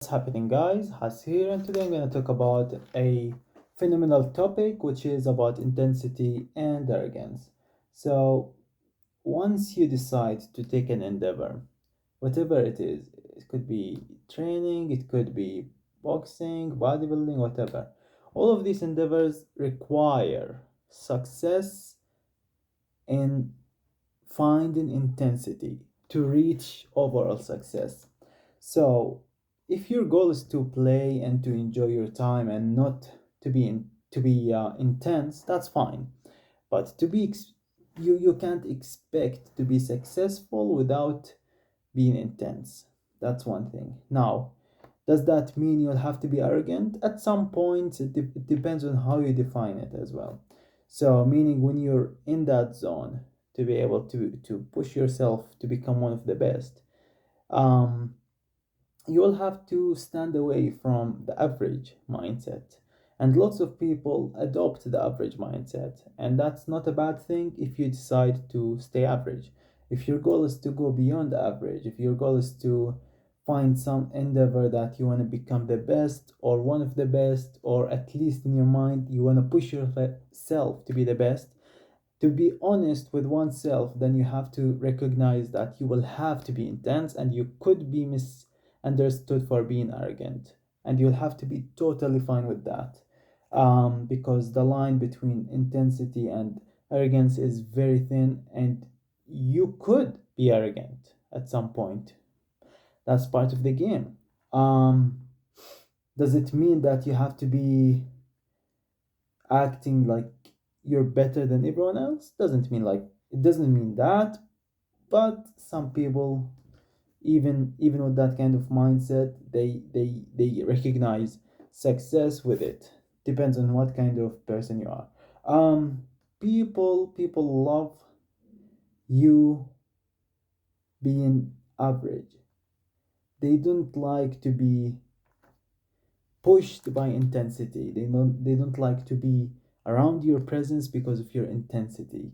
What's happening, guys? Has here, and today I'm going to talk about a phenomenal topic which is about intensity and arrogance. So, once you decide to take an endeavor, whatever it is, it could be training, it could be boxing, bodybuilding, whatever. All of these endeavors require success in finding intensity to reach overall success. So, if your goal is to play and to enjoy your time and not to be intense, that's fine. But you can't expect to be successful without being intense. That's one thing. Now, does that mean you'll have to be arrogant? At some point, it depends on how you define it as well. So, meaning when you're in that zone, to be able to push yourself to become one of the best, um, you will have to stand away from the average mindset. And lots of people adopt the average mindset, and that's not a bad thing if you decide to stay average. If your goal is to go beyond average, if your goal is to find some endeavor that you want to become the best or one of the best, or at least in your mind, you want to push yourself to be the best, to be honest with oneself, then you have to recognize that you will have to be intense and you could be misunderstood for being arrogant. And you'll have to be totally fine with that. Because the line between intensity and arrogance is very thin, and you could be arrogant at some point. That's part of the game. Um, does it mean that you have to be acting like you're better than everyone else? It doesn't mean that, but some people, even with that kind of mindset, they recognize success with it. Depends on what kind of person you are. People love you being average. They don't like to be pushed by intensity. They don't like to be around your presence because of your intensity.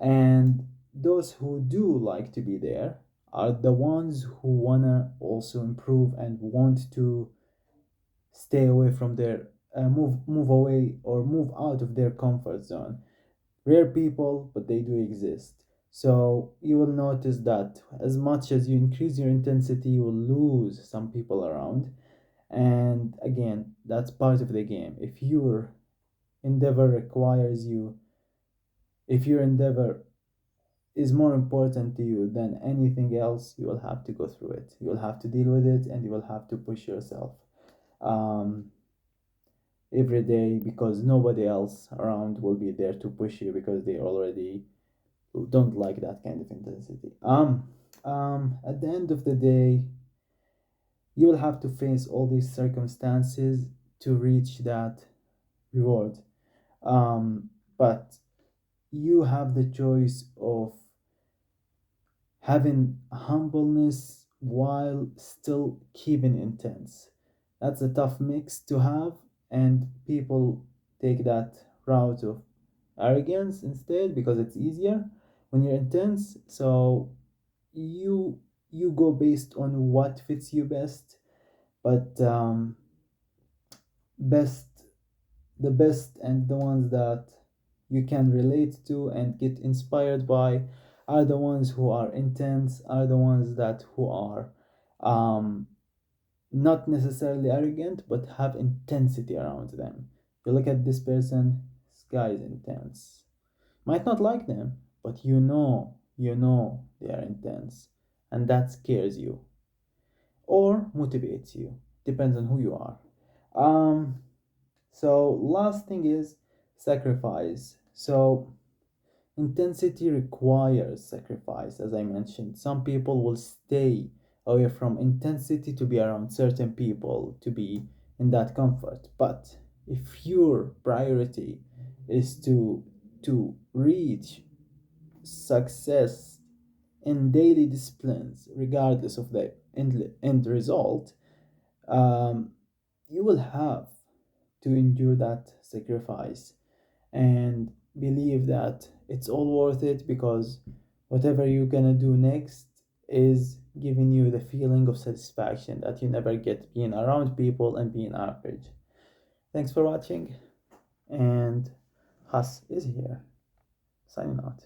And those who do like to be there are the ones who wanna also improve and want to stay away from their move away or move out of their comfort zone. Rare people, but they do exist. So you will notice that as much as you increase your intensity, you will lose some people around. And again, that's part of the game. Endeavor requires you, if your endeavor is more important to you than anything else, you will have to go through it. You will have to deal with it, and you will have to push yourself um, every day, because nobody else around will be there to push you because they already don't like that kind of intensity. At the end of the day, you will have to face all these circumstances to reach that reward. But you have the choice of having humbleness while still keeping intense. That's a tough mix to have, and people take that route of arrogance instead because it's easier when you're intense. So you you go based on what fits you best, but best the best and the ones that you can relate to and get inspired by are the ones who are intense, are the ones that who are um, not necessarily arrogant but have intensity around them. You look at this person, this guy is intense. Might not like them, but you know they are intense, and that scares you or motivates you. Depends on who you are. Um, so last thing is sacrifice. So intensity requires sacrifice, as I mentioned. Some people will stay away from intensity to be around certain people, to be in that comfort. But if your priority is to reach success in daily disciplines, regardless of the end result, um, you will have to endure that sacrifice and believe that it's all worth it, because whatever you're gonna do next is giving you the feeling of satisfaction that you never get being around people and being average. Thanks for watching, and Has is here, signing out.